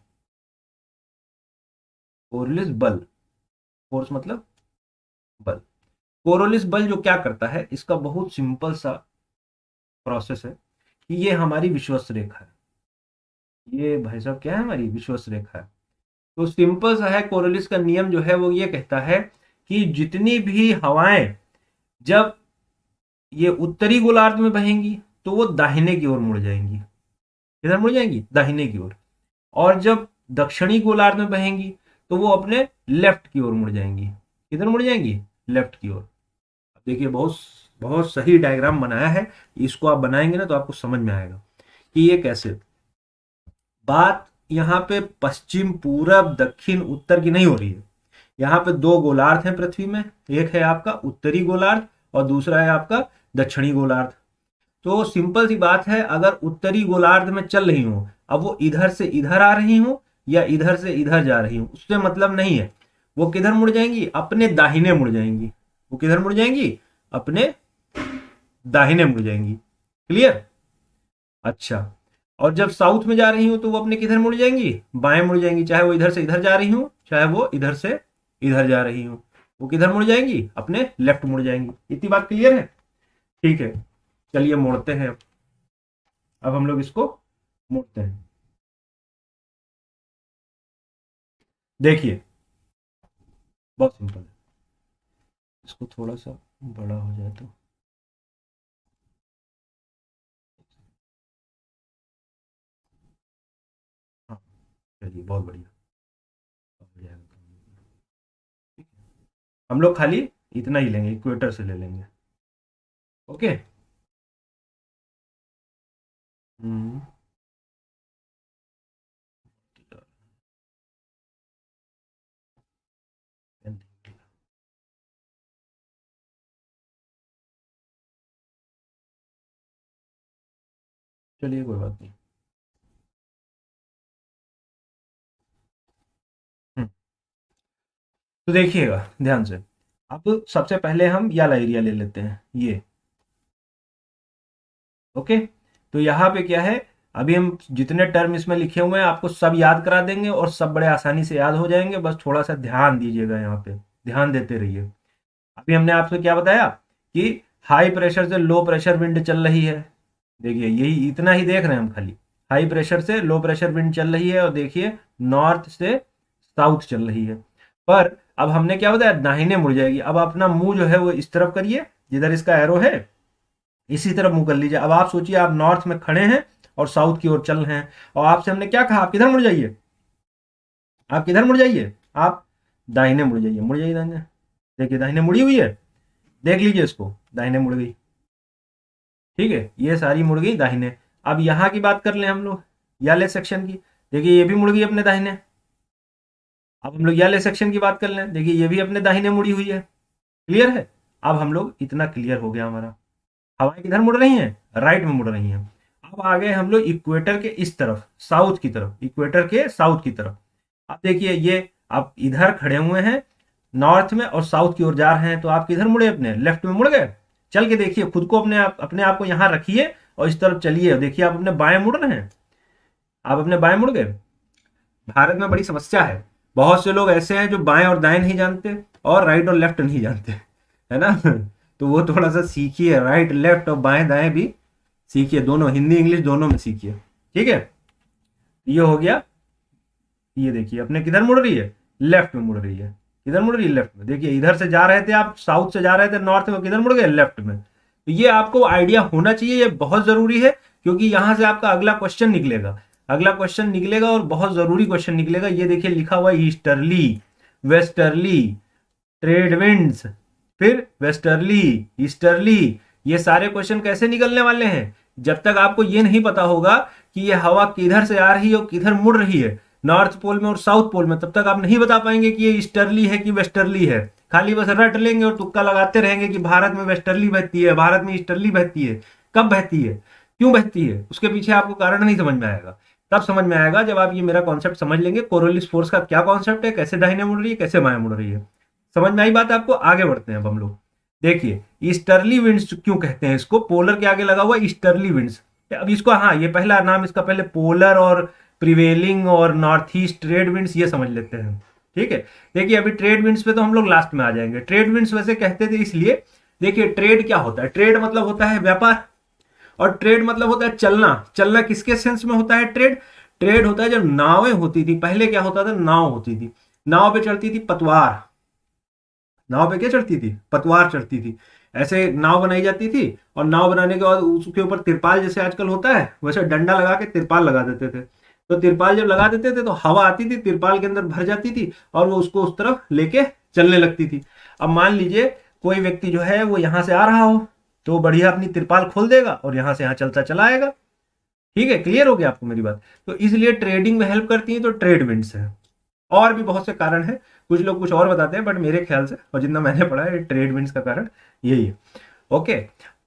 कोरलिस बल, फोर्स मतलब बल। कोरोलिस बल जो क्या करता है, इसका बहुत सिंपल सा प्रोसेस है कि ये हमारी विश्वस्त रेखा है। ये भाई साहब क्या है, हमारी विश्वस्त रेखा है। तो सिंपल सा है, कोरोलिस का नियम जो है वो ये कहता है कि जितनी भी हवाएं जब ये उत्तरी गोलार्ध में बहेंगी तो वो दाहिने की ओर मुड़ जाएंगी। किधर मुड़ जाएंगी, दाहिने की ओर। और जब दक्षिणी गोलार्ध में बहेंगी तो वो अपने लेफ्ट की ओर मुड़ जाएंगी। किधर मुड़ जाएंगी, लेफ्ट की ओर। देखिए बहुत बहुत सही डायग्राम बनाया है। इसको आप बनाएंगे ना तो आपको समझ में आएगा कि ये कैसे। बात यहाँ पे पश्चिम पूरब दक्षिण उत्तर की नहीं हो रही है। यहाँ पे दो गोलार्ध हैं पृथ्वी में, एक है आपका उत्तरी गोलार्ध और दूसरा है आपका दक्षिणी गोलार्ध। तो सिंपल सी बात है, अगर उत्तरी गोलार्ध में चल रही हूं, अब वो इधर से इधर आ रही हूं या इधर से इधर जा रही हूं, उससे मतलब नहीं है। वो किधर मुड़ जाएंगी, अपने दाहिने मुड़ जाएंगी। वो किधर मुड़ जाएंगी, अपने दाहिने मुड़ जाएंगी। क्लियर। अच्छा, और जब साउथ में जा रही हूं तो वो अपने किधर मुड़ जाएंगी, बाएं मुड़ जाएंगी। चाहे वो इधर से इधर जा रही हूं, चाहे वो इधर से इधर जा रही हूं, वो किधर मुड़ जाएंगी, अपने लेफ्ट मुड़ जाएंगी। इतनी बात क्लियर है। ठीक है, चलिए मोड़ते हैं। अब हम लोग इसको मोड़ते हैं। देखिए बहुत सिंपल है, इसको थोड़ा सा बड़ा हो जाए तो। हाँ, चलिए बहुत बढ़िया। हम लोग खाली इतना ही लेंगे, इक्वेटर से ले लेंगे। ओके। हम्म। चलिए कोई बात नहीं। हम्म, तो देखिएगा ध्यान से। अब सबसे पहले हम ये वाला एरिया ले लेते हैं, ये। ओके। तो यहाँ पे क्या है, अभी हम जितने टर्म इसमें लिखे हुए हैं आपको सब याद करा देंगे और सब बड़े आसानी से याद हो जाएंगे, बस थोड़ा सा ध्यान दीजिएगा, यहाँ पे ध्यान देते रहिए। अभी हमने आपसे क्या बताया कि हाई प्रेशर से लो प्रेशर विंड चल रही है। देखिए यही इतना ही देख रहे हैं हम खाली, हाई प्रेशर से लो प्रेशर विंड चल रही है और देखिए नॉर्थ से साउथ चल रही है। पर अब हमने क्या बताया, दाहिने मुड़ जाएगी। अब अपना मुंह जो है वो इस तरफ करिए, जिधर इसका एरो है इसी तरफ मुंह कर लीजिए। अब आप सोचिए आप नॉर्थ में खड़े हैं और साउथ की ओर चल रहे हैं, और आपसे हमने क्या कहा, आप किधर मुड़ जाइए, आप किधर मुड़ जाइए, आप दाहिने मुड़ जाइए, मुड़ जाइए दाहिने। देखिए दाहिने मुड़ी हुई है, देख लीजिए इसको, दाहिने मुड़ गई। ठीक है, ये सारी मुड़ गई दाहिने। अब यहाँ की बात कर लें हम लोग, याले सेक्शन की। देखिए ये भी मुड़ गई अपने दाहिने। अब हम लोग याले सेक्शन की बात कर लें, देखिए ये भी अपने दाहिने मुड़ी हुई है। क्लियर है। अब हम लोग इतना क्लियर हो गया हमारा। हवाएं किधर मुड़ रही हैं, राइट में मुड़ रही हैं। अब आ गए हम लोग इक्वेटर के इस तरफ, साउथ की तरफ, इक्वेटर के साउथ की तरफ। अब देखिए ये आप इधर खड़े हुए हैं नॉर्थ में और साउथ की ओर जा रहे हैं, तो आप किधर मुड़े, अपने लेफ्ट में मुड़ गए। चल के देखिए खुद को, अपने आप को यहां रखिए और इस तरफ चलिए, देखिए आप अपने बाएं मुड़ रहे हैं, आप अपने बाएं मुड़ गए। भारत में बड़ी समस्या है, बहुत से लोग ऐसे हैं जो बाएं और दाएं नहीं जानते और राइट और लेफ्ट नहीं जानते, है ना। तो वो थोड़ा सा सीखिए, राइट लेफ्ट और बाएं दाएं भी सीखिए, दोनों हिंदी इंग्लिश दोनों में सीखिए। ठीक है, ये हो गया। ये देखिए अपने किधर मुड़ रही है, लेफ्ट में मुड़ रही है। किधर मुड़ रही है, लेफ्ट में। देखिए इधर से जा रहे थे आप, साउथ से जा रहे थे नॉर्थ में, किधर मुड़ गए, लेफ्ट में। तो ये आपको आइडिया होना चाहिए, ये बहुत जरूरी है, क्योंकि यहां से आपका अगला क्वेश्चन निकलेगा, अगला क्वेश्चन निकलेगा और बहुत जरूरी क्वेश्चन निकलेगा। ये देखिए लिखा हुआ ईस्टर्ली, वेस्टर्ली, ट्रेड विंड्स, फिर वेस्टर्ली, ईस्टर्ली। ये सारे क्वेश्चन कैसे निकलने वाले हैं, जब तक आपको ये नहीं पता होगा कि ये हवा किधर से आ रही है और किधर मुड़ रही है, नॉर्थ पोल में और साउथ पोल में, तब तक आप नहीं बता पाएंगे कि ये ईस्टर्ली है कि वेस्टर्ली है। खाली बस रट लेंगे और तुक्का लगाते रहेंगे कि भारत में वेस्टर्ली बहती है, भारत में ईस्टर्ली बहती है। कब बहती है, क्यों बहती है, उसके पीछे आपको कारण नहीं समझ में आएगा। तब समझ में आएगा जब आप ये मेरा कॉन्सेप्ट समझ लेंगे, कोरोलिस फोर्स का क्या कॉन्सेप्ट है, कैसे दाहिने मुड़ रही है, कैसे बाएं मुड़ रही है। समझ में आई बात आपको, आगे बढ़ते हैं अब हम लोग। देखिए ईस्टर्ली विंड्स क्यों कहते हैं इसको, पोलर के आगे लगा हुआ ईस्टर्ली विंड्स। अब इसको, हाँ ये पहला नाम इसका, पहले पोलर और प्रिवेलिंग और नॉर्थ ईस्ट ट्रेड विंड्स ये समझ लेते हैं। ठीक है, देखिए अभी ट्रेड विंड्स पे तो हम लोग लास्ट में आ जाएंगे। ट्रेड विंड्स वैसे कहते थे इसलिए, देखिए ट्रेड क्या होता है, ट्रेड मतलब होता है व्यापार, और ट्रेड मतलब होता है चलना। चलना किसके सेंस में होता है, ट्रेड। ट्रेड होता है जब नावें होती थी, पहले क्या होता था, नाव होती थी, नाव पे चढ़ती थी पतवार, नाव पे क्या चढ़ती थी, पतवार चढ़ती थी। ऐसे नाव बनाई जाती थी और नाव बनाने के बाद उसके ऊपर तिरपाल जैसे आजकल होता है वैसे डंडा लगा के तिरपाल लगा देते थे। तो तिरपाल जब लगा देते थे तो हवा आती थी, तिरपाल के अंदर भर जाती थी और वो उसको उस तरफ लेके चलने लगती थी। अब मान लीजिए कोई व्यक्ति जो है वो यहाँ से आ रहा हो, तो बढ़िया अपनी तिरपाल खोल देगा और यहाँ से यहाँ चलता चला आएगा। ठीक है, क्लियर हो गया आपको मेरी बात। तो इसलिए ट्रेडिंग में हेल्प करती है, तो ट्रेड विंड्स है। और भी बहुत से कारण है, कुछ लोग कुछ और बताते हैं, बट मेरे ख्याल से और जितना मैंने पढ़ा है ट्रेड विंड्स का कारण यही है। ओके,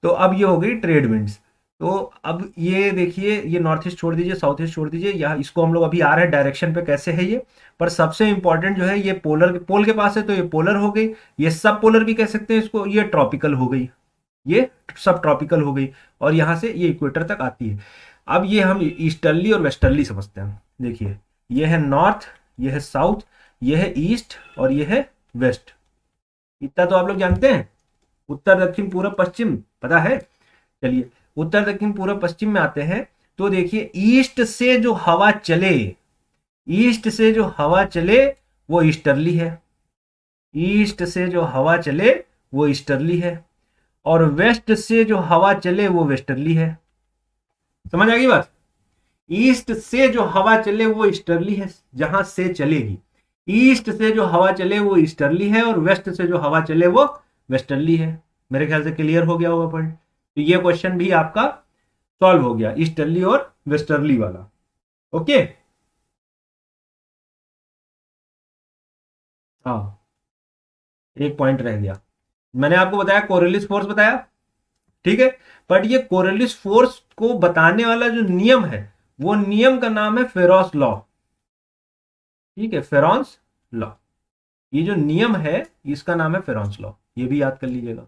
तो अब ये हो गई ट्रेड विंड्स। तो अब ये देखिए, ये नॉर्थ ईस्ट छोड़ दीजिए, साउथ ईस्ट छोड़ दीजिए, यहाँ इसको हम लोग अभी आ रहे हैं डायरेक्शन पे कैसे है ये। पर सबसे इंपॉर्टेंट जो है ये पोलर, पोल के पास है तो ये पोलर हो गई, ये सब पोलर भी कह सकते हैं इसको, ये ट्रॉपिकल हो गई, ये सब ट्रॉपिकल हो गई, और यहाँ से ये इक्वेटर तक आती है। अब ये हम ईस्टर्ली और वेस्टर्ली समझते हैं। देखिए ये है नॉर्थ, ये है साउथ, ये है ईस्ट और ये है वेस्ट। इतना तो आप लोग जानते हैं, उत्तर दक्षिण पूर्व पश्चिम पता है। चलिए उत्तर दक्षिण पूर्व पश्चिम में आते हैं। तो देखिए ईस्ट से जो हवा चले, ईस्ट से जो हवा चले वो ईस्टर्ली है, ईस्ट से जो हवा चले वो ईस्टर्ली है, और वेस्ट से जो हवा चले वो वेस्टर्ली है। समझ आ गई बात। ईस्ट से जो हवा चले वो ईस्टर्ली है, जहां से चलेगी। ईस्ट से जो हवा चले वो ईस्टर्ली है और वेस्ट से जो हवा चले वो वेस्टर्ली है। मेरे ख्याल से क्लियर हो गया होगा पॉइंट। तो ये क्वेश्चन भी आपका सॉल्व हो गया, ईस्टर्ली और वेस्टर्ली वाला। ओके। हाँ, एक पॉइंट रह गया। मैंने आपको बताया कोरिलिस फोर्स बताया, ठीक है। बट ये कोरिलिस फोर्स को बताने वाला जो नियम है, वो नियम का नाम है फेरोस लॉ। ठीक है, फेरोन्स लॉ, ये जो नियम है इसका नाम है फेरोन्स लॉ, ये भी याद कर लीजिएगा।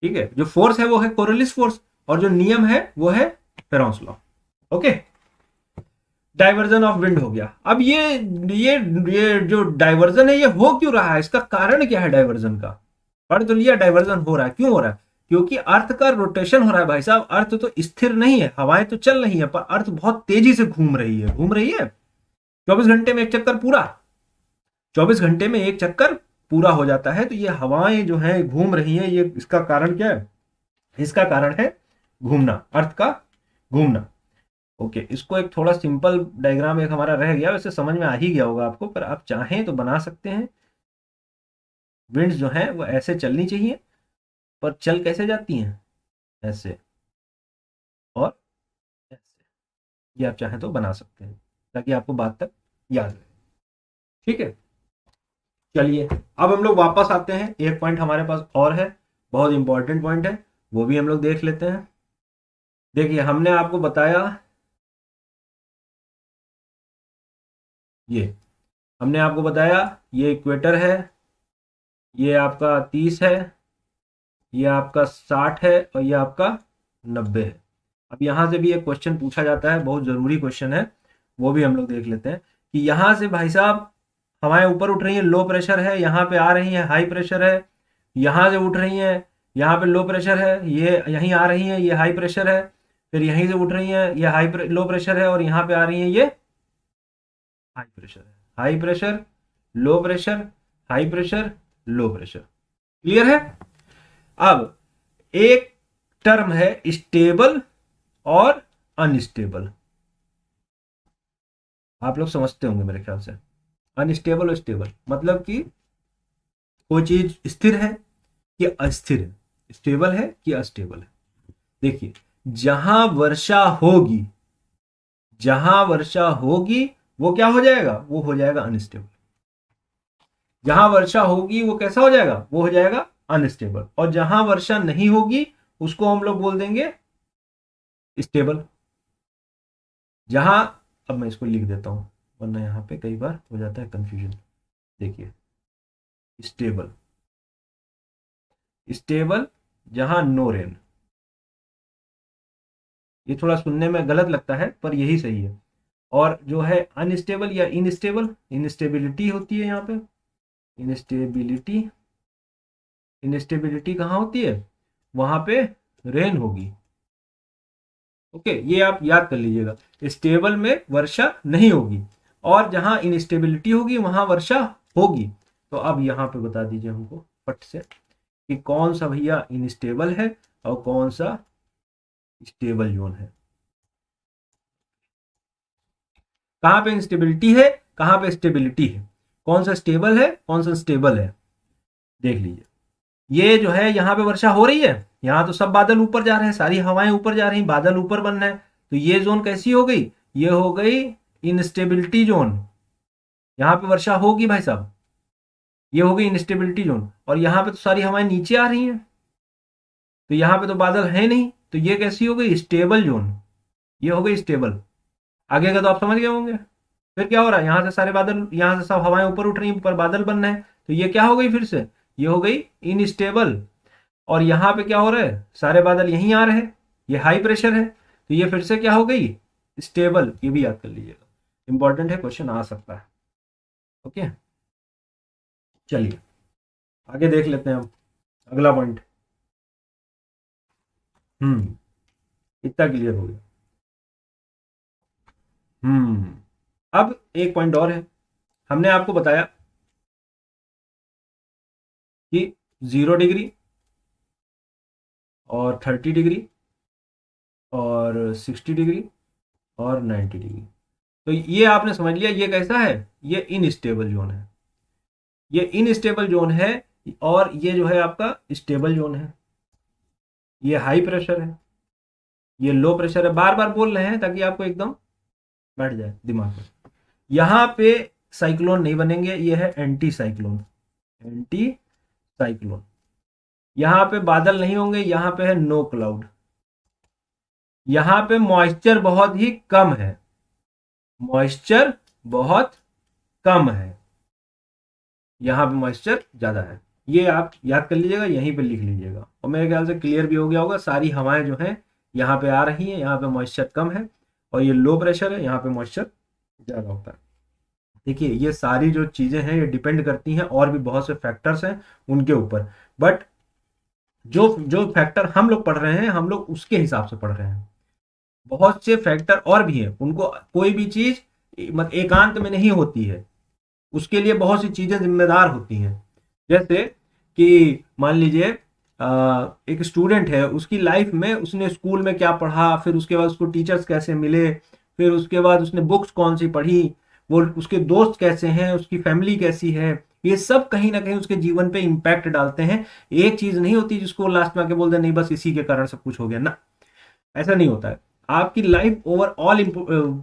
ठीक है, जो फोर्स है वो है कोरिलिस फोर्स और जो नियम है वो है Ferrel's law. Okay. Diversion of wind हो गया। अब ये जो डाइवर्जन है ये हो क्यों रहा है, इसका कारण क्या है डाइवर्जन का। पढ़ तो लिया डाइवर्जन हो रहा है, क्यों हो रहा है? क्योंकि अर्थ का रोटेशन हो रहा है भाई साहब। अर्थ तो स्थिर नहीं है, हवाएं तो चल रही है पर अर्थ बहुत तेजी से घूम रही है, घूम रही है। 24 घंटे में एक चक्कर पूरा, 24 घंटे में एक चक्कर पूरा हो जाता है। तो ये हवाएं जो है घूम रही हैं, ये इसका कारण क्या है? इसका कारण है घूमना, अर्थ का घूमना। ओके, इसको एक थोड़ा सिंपल डायग्राम एक हमारा रह गया, वैसे समझ में आ ही गया होगा आपको, पर आप चाहें तो बना सकते हैं। विंड्स जो है वो ऐसे चलनी चाहिए, पर चल कैसे जाती हैं? ऐसे और ऐसे। ये आप चाहें तो बना सकते हैं ताकि आपको बात तक याद रहे। ठीक है, चलिए अब हम लोग वापस आते हैं। एक पॉइंट हमारे पास और है, बहुत इंपॉर्टेंट पॉइंट है, वो भी हम लोग देख लेते हैं। देखिए, हमने आपको बताया, ये हमने आपको बताया ये इक्वेटर है, ये आपका 30 है, ये आपका 60 है और ये आपका 90 है। अब यहाँ से भी एक क्वेश्चन पूछा जाता है, बहुत ज़रूरी क्वेश्चन है, वो भी हम लोग देख लेते हैं कि यहाँ से भाई साहब हवाएं ऊपर उठ रही हैं, लो प्रेशर है, यहाँ पे आ रही हैं हाई प्रेशर है, यहाँ से उठ रही हैं, यहाँ पे लो प्रेशर है, ये यहीं आ रही हैं, ये हाई प्रेशर है, फिर यहीं से उठ रही हैं, ये लो प्रेशर है और यहाँ पे आ रही हैं, ये हाई प्रेशर है। High pressure, low pressure, high pressure, low pressure. Clear है? अब एक टर्म है स्टेबल और अनस्टेबल, आप लोग समझते होंगे मेरे ख्याल से। अनस्टेबल और स्टेबल मतलब कि कोई चीज स्थिर है कि अस्थिर है, स्टेबल है कि अस्टेबल है। देखिए, जहां वर्षा होगी, जहां वर्षा होगी वो क्या हो जाएगा? वो हो जाएगा अनस्टेबल। जहां वर्षा होगी वो कैसा हो जाएगा? वो हो जाएगा अनस्टेबल। और जहां वर्षा नहीं होगी उसको हम लोग बोल देंगे स्टेबल। जहां, अब मैं इसको लिख देता हूं वरना यहां पे कई बार हो जाता है कंफ्यूजन। देखिए, स्टेबल, स्टेबल जहां नो रेन। ये थोड़ा सुनने में गलत लगता है पर यही सही है। और जो है अनस्टेबल या इनस्टेबल, इनस्टेबिलिटी होती है यहाँ पे, इनस्टेबिलिटी। इनस्टेबिलिटी कहाँ होती है? वहां पे रेन होगी। ओके, ये आप याद कर लीजिएगा, स्टेबल में वर्षा नहीं होगी और जहां इनस्टेबिलिटी होगी वहां वर्षा होगी। तो अब यहाँ पे बता दीजिए हमको फट से कि कौन सा भैया इनस्टेबल है और कौन सा स्टेबल जोन है। कहाँ पे इंस्टेबिलिटी है, कहाँ पे स्टेबिलिटी है, कौन सा स्टेबल है, कौन सा स्टेबल है, देख लीजिए। ये जो है यहाँ पे वर्षा हो रही है, यहाँ तो सब बादल ऊपर जा रहे हैं, सारी हवाएं ऊपर जा रही हैं, बादल ऊपर बन रहे हैं। तो ये जोन कैसी हो गई? ये हो गई इनस्टेबिलिटी जोन। यहाँ पे वर्षा होगी भाई साहब, ये हो गई इनस्टेबिलिटी जोन। और यहाँ पे तो सारी हवाएं नीचे आ रही हैं, तो यहाँ पे तो बादल है नहीं, तो ये कैसी हो गई? Stable zone. ये हो गई स्टेबल। आगे का तो आप समझ गए होंगे। फिर क्या हो रहा है? यहाँ से सारे बादल, यहाँ से सब हवाएं ऊपर उठ रही हैं, ऊपर बादल बन रहे हैं, तो ये क्या हो गई? फिर से ये हो गई इनस्टेबल। और यहाँ पे क्या हो रहा है? सारे बादल यहीं आ रहे हैं, ये हाई प्रेशर है, तो ये फिर से क्या हो गई? स्टेबल। ये भी याद कर लीजिएगा, इंपॉर्टेंट है, क्वेश्चन आ सकता है। ओके, चलिए आगे देख लेते हैं हम अगला पॉइंट। इतना क्लियर हो गया। हम्म अब एक पॉइंट और है। हमने आपको बताया कि 0 डिग्री और 30 डिग्री और 60 डिग्री और 90 डिग्री, तो ये आपने समझ लिया, ये कैसा है, ये इनस्टेबल जोन है, ये इनस्टेबल जोन है, और ये जो है आपका स्टेबल जोन है। ये हाई प्रेशर है, ये लो प्रेशर है। बार बार बोल रहे हैं ताकि आपको एकदम बैठ जाए दिमाग में। यहाँ पे साइक्लोन नहीं बनेंगे, ये है एंटी साइक्लोन, एंटी साइक्लोन। यहाँ पे बादल नहीं होंगे, यहाँ पे है नो क्लाउड। यहाँ पे मॉइस्चर बहुत ही कम है, मॉइस्चर बहुत कम है, यहाँ पे मॉइस्चर ज्यादा है। ये आप याद कर लीजिएगा, यहीं पे लिख लीजिएगा, और मेरे ख्याल से क्लियर भी हो गया होगा। सारी हवाएं जो हैं यहाँ पे आ रही हैं, यहाँ पे मॉइस्चर कम है, और ये लो प्रेशर है, यहाँ पे मॉइस्चर ज्यादा होता है। देखिए ये सारी जो चीजें हैं ये डिपेंड करती हैं, और भी बहुत से फैक्टर्स हैं उनके ऊपर, बट जो जो फैक्टर हम लोग पढ़ रहे हैं, हम लोग उसके हिसाब से पढ़ रहे हैं। बहुत से फैक्टर और भी हैं, उनको कोई भी चीज एकांत में नहीं होती है, उसके लिए बहुत सी चीजें जिम्मेदार होती हैं। जैसे कि मान लीजिए एक स्टूडेंट है, उसकी लाइफ में उसने स्कूल में क्या पढ़ा, फिर उसके बाद उसको टीचर्स कैसे मिले, फिर उसके बाद उसने बुक्स कौन सी पढ़ी, वो उसके दोस्त कैसे हैं, उसकी फैमिली कैसी है, ये सब कहीं ना कहीं उसके जीवन पे इम्पैक्ट डालते हैं। एक चीज नहीं होती जिसको लास्ट में आके बोलते नहीं बस इसी के कारण सब कुछ हो गया ना, ऐसा नहीं होता है। आपकी लाइफ ओवरऑल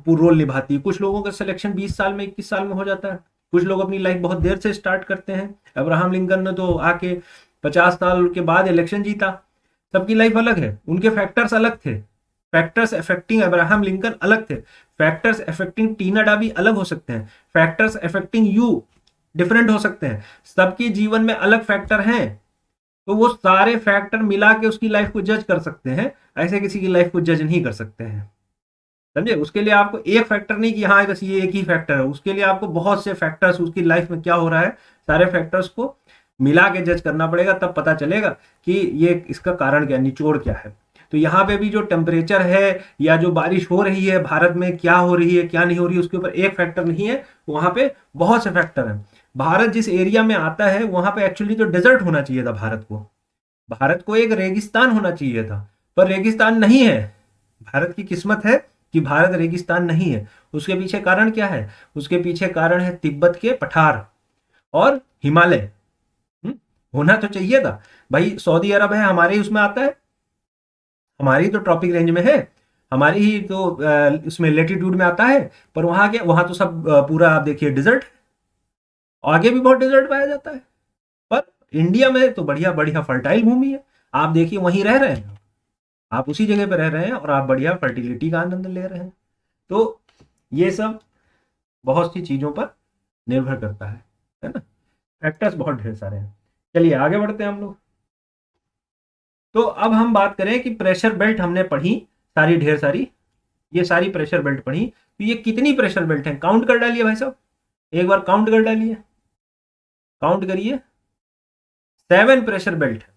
रोल निभाती है। कुछ लोगों का सिलेक्शन 20 साल में 21 साल में हो जाता है, कुछ लोग अपनी लाइफ बहुत देर से स्टार्ट करते हैं। अब्राहम लिंकन ने तो आके 50 साल के बाद इलेक्शन जीता। सबकी लाइफ अलग है, उनके फैक्टर्स अलग थे। फैक्टर्स अफेक्टिंग अब्राहम लिंकन अलग थे, फैक्टर्स अफेक्टिंग टीना डाबी अलग हो सकते हैं, फैक्टर्स अफेक्टिंग यू डिफरेंट हो सकते हैं। सबके जीवन में अलग फैक्टर हैं, तो वो सारे फैक्टर मिला के उसकी लाइफ को जज कर सकते हैं, ऐसे किसी की लाइफ को जज नहीं कर सकते हैं। समझे? उसके लिए आपको एक फैक्टर नहीं कि हाँ बस ये एक ही फैक्टर है, उसके लिए आपको बहुत से फैक्टर्स, उसकी लाइफ में क्या हो रहा है, सारे फैक्टर्स को मिला के जज करना पड़ेगा, तब पता चलेगा कि ये इसका कारण क्या, निचोड़ क्या है। तो यहाँ पे भी जो टेम्परेचर है या जो बारिश हो रही है भारत में, क्या हो रही है क्या नहीं हो रही है, उसके ऊपर एक फैक्टर नहीं है, वहां पे बहुत से फैक्टर हैं। भारत जिस एरिया में आता है वहां पे एक्चुअली तो डेजर्ट होना चाहिए था भारत को, भारत को एक रेगिस्तान होना चाहिए था, पर रेगिस्तान नहीं है। भारत की किस्मत है कि भारत रेगिस्तान नहीं है। उसके पीछे कारण क्या है? उसके पीछे कारण है तिब्बत के पठार और हिमालय। होना तो चाहिए था भाई, सऊदी अरब है हमारे ही उसमें आता है, हमारी तो ट्रॉपिक रेंज में है, हमारी ही तो उसमें लेटीट्यूड में आता है, पर वहां के वहां तो सब पूरा आप देखिए डिजर्ट, आगे भी बहुत डिजर्ट पाया जाता है। पर इंडिया में तो बढ़िया बढ़िया फर्टाइल भूमि है, आप देखिए वहीं रह रहे हैं, आप उसी जगह पे रह रहे हैं और आप बढ़िया फर्टिलिटी का आनंद ले रहे हैं। तो ये सब बहुत सी चीजों पर निर्भर करता है ना, फैक्टर्स बहुत ढेर सारे हैं। चलिए आगे बढ़ते हैं हम लोग। तो अब हम बात करें कि प्रेशर बेल्ट हमने पढ़ी सारी, ढेर सारी, ये सारी प्रेशर बेल्ट पढ़ी, तो ये कितनी प्रेशर बेल्ट हैं काउंट कर डालिए भाई साहब, एक बार काउंट कर डालिए, काउंट करिए, 7 प्रेशर बेल्ट है।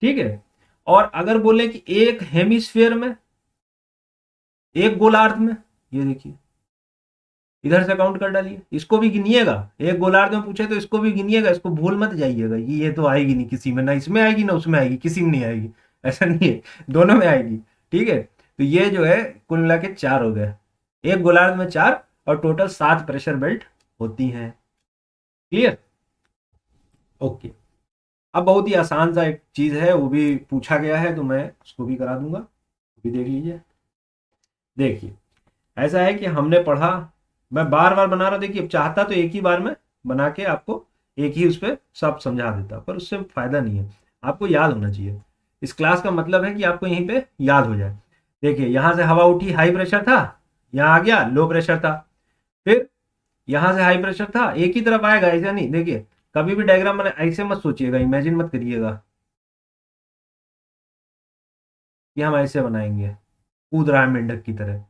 ठीक है, और अगर बोले कि एक हेमिस्फीयर में, एक गोलार्ध में, ये देखिए इधर से काउंट कर डालिए, इसको भी गिनिएगा, एक गोलार्ध में पूछे तो इसको भी गिनिएगा, इसको भूल मत जाइएगा, ये तो आएगी नहीं किसी में, ना इसमें आएगी ना उसमें आएगी, किसी में नहीं आएगी, ऐसा नहीं है, दोनों में आएगी। ठीक है, तो ये जो है कुल मिला के 4 हो गए, एक गोलार्ध में 4, और टोटल 7 प्रेशर बेल्ट होती हैं। क्लियर? ओके। अब बहुत ही आसान सा एक चीज है, वो भी पूछा गया है तो मैं उसको भी करा दूंगा, वो भी देख लीजिए। देखिए ऐसा है कि हमने पढ़ा, मैं बार बार बना रहा, देखिए चाहता तो एक ही बार में बना के आपको एक ही उस पर सब समझा देता, पर उससे फायदा नहीं है, आपको याद होना चाहिए। इस क्लास का मतलब है कि आपको यहीं पे याद हो जाए। देखिए यहां से हवा उठी, हाई प्रेशर था, यहाँ आ गया लो प्रेशर था, फिर यहां से हाई प्रेशर था, एक ही तरफ आएगा ऐसा नहीं। देखिए कभी भी डायग्राम मैंने ऐसे मत सोचिएगा, इमेजिन मत करिएगा कि हम ऐसे बनाएंगे कूद रहा है मेंढक की तरह,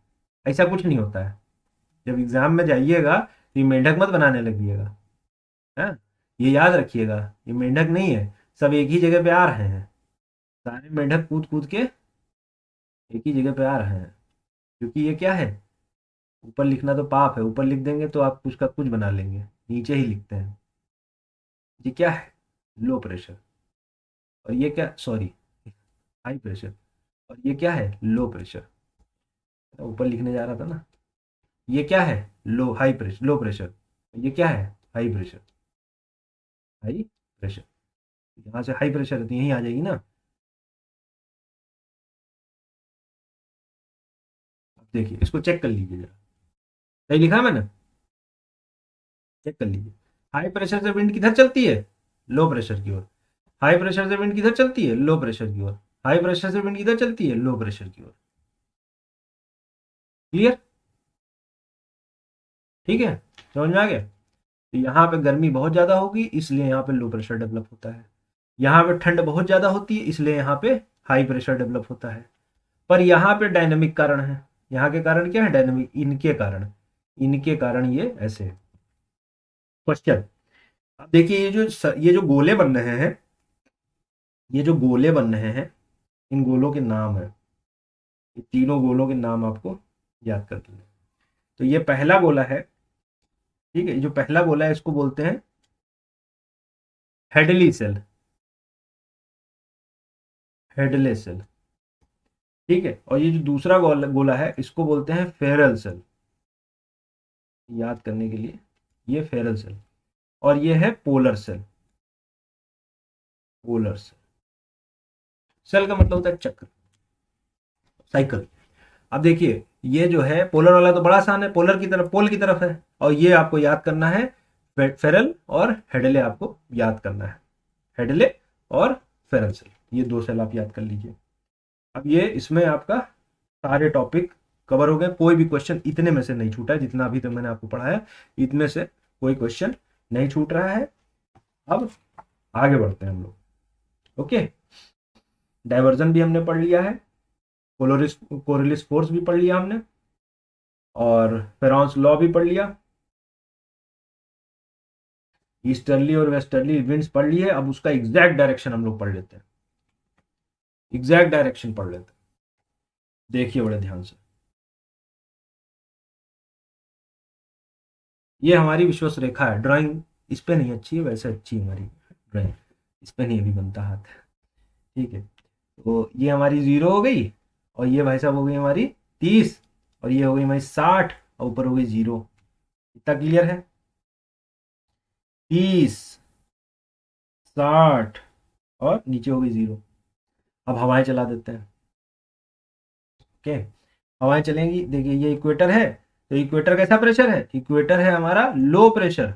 ऐसा कुछ नहीं होता है। जब एग्जाम में जाइएगा तो ये मेंढक मत बनाने लगिएगा, है, ये याद रखिएगा, ये मेंढक नहीं है, सब एक ही जगह पे आ रहे हैं, सारे मेंढक कूद कूद के एक ही जगह पे आ रहे हैं। क्योंकि ये क्या है, ऊपर लिखना तो पाप है, ऊपर लिख देंगे तो आप कुछ का कुछ बना लेंगे, नीचे ही लिखते हैं। ये क्या है, लो प्रेशर, और ये क्या, सॉरी हाई प्रेशर, और ये क्या है लो प्रेशर, ऊपर लिखने जा रहा था ना। ये क्या है, लो हाई प्रेशर, लो प्रेशर। ये क्या है, हाई प्रेशर, हाई प्रेशर। यहाँ से हाई प्रेशर है तो यहीं आ जाएगी ना। अब देखिए इसको चेक कर लीजिए जरा, सही लिखा है मैंने, चेक कर लीजिए। हाई प्रेशर से विंड किधर चलती है, लो प्रेशर की ओर। हाई प्रेशर से विंड किधर चलती है, लो प्रेशर की ओर। हाई प्रेशर से विंड किधर चलती है, लो प्रेशर की ओर। क्लियर, ठीक है, समझ में आ गया। तो यहाँ पे गर्मी बहुत ज्यादा होगी इसलिए यहाँ पे लो प्रेशर डेवलप होता है। यहाँ पे ठंड बहुत ज्यादा होती है इसलिए यहाँ पे हाई प्रेशर डेवलप होता है। पर यहाँ पे डायनामिक कारण है। यहाँ के कारण क्या है, डायनामिक, इनके कारण, इनके कारण ये ऐसे है। क्वेश्चन, अब देखिए ये जो गोले बन रहे हैं, ये जो गोले बन रहे हैं, इन गोलों के नाम है, ये तीनों गोलों के नाम आपको याद कर लेना। तो ये पहला गोला है, ठीक है, जो पहला गोला है इसको बोलते हैं हेडली सेल, हेडले सेल, ठीक है। और ये जो दूसरा गोला है इसको बोलते हैं फेरल सेल, याद करने के लिए, ये फेरल सेल। और ये है polar cell, polar cell. Cell का मतलब होता है चक्र, साइकिल। अब देखिए ये जो है पोलर वाला तो बड़ा आसान है, पोलर की तरफ, पोल की तरफ है। और ये आपको याद करना है फेरल और हेडले, आपको याद करना है, हेडले और फेरल सेल, ये दो सेल आप याद कर लीजिए। अब ये इसमें आपका सारे टॉपिक कवर हो गए, कोई भी क्वेश्चन इतने में से नहीं छूटा है, जितना अभी तक मैंने आपको पढ़ाया इतने से कोई क्वेश्चन नहीं छूट रहा है। अब आगे बढ़ते हैं हम लोग। ओके, डाइवर्जन भी हमने पढ़ लिया है, कोरिलिस फोर्स भी पढ़ लिया हमने, और फेरोन्स लॉ भी पढ़ लिया, ईस्टर्ली और वेस्टर्ली विंड्स पढ़ लिए। अब उसका एग्जैक्ट डायरेक्शन हम लोग पढ़ लेते हैं, एग्जैक्ट डायरेक्शन पढ़ लेते हैं, देखिए बड़े ध्यान से। ये हमारी विश्वस रेखा है, ड्राइंग इस पे नहीं अच्छी है, वैसे अच्छी है हमारी ड्राइंग, इस पे नहीं अभी बनता हाथ, ठीक है। तो ये हमारी 0 हो गई, और ये भाई साहब हो गई हमारी 30, और ये हो गई हमारी 60, और ऊपर हो गई 0। इतना क्लियर है, 30, 60 और नीचे हो गई 0। अब हवाएं चला देते हैं। ओके, हवाएं चलेंगी, देखिए ये इक्वेटर है, तो इक्वेटर कैसा प्रेशर है, इक्वेटर है हमारा लो प्रेशर,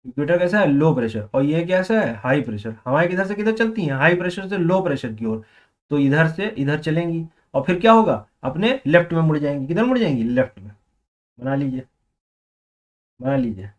इक्वेटर कैसा है, लो प्रेशर। और ये कैसा है, हाई प्रेशर। हवाएं किधर से किधर चलती हैं, हाई प्रेशर से लो प्रेशर की ओर, तो इधर से इधर चलेंगी, और फिर क्या होगा, अपने लेफ्ट में मुड़ जाएंगी। किधर मुड़ जाएंगी, लेफ्ट में। बना लीजिए, बना लीजिए।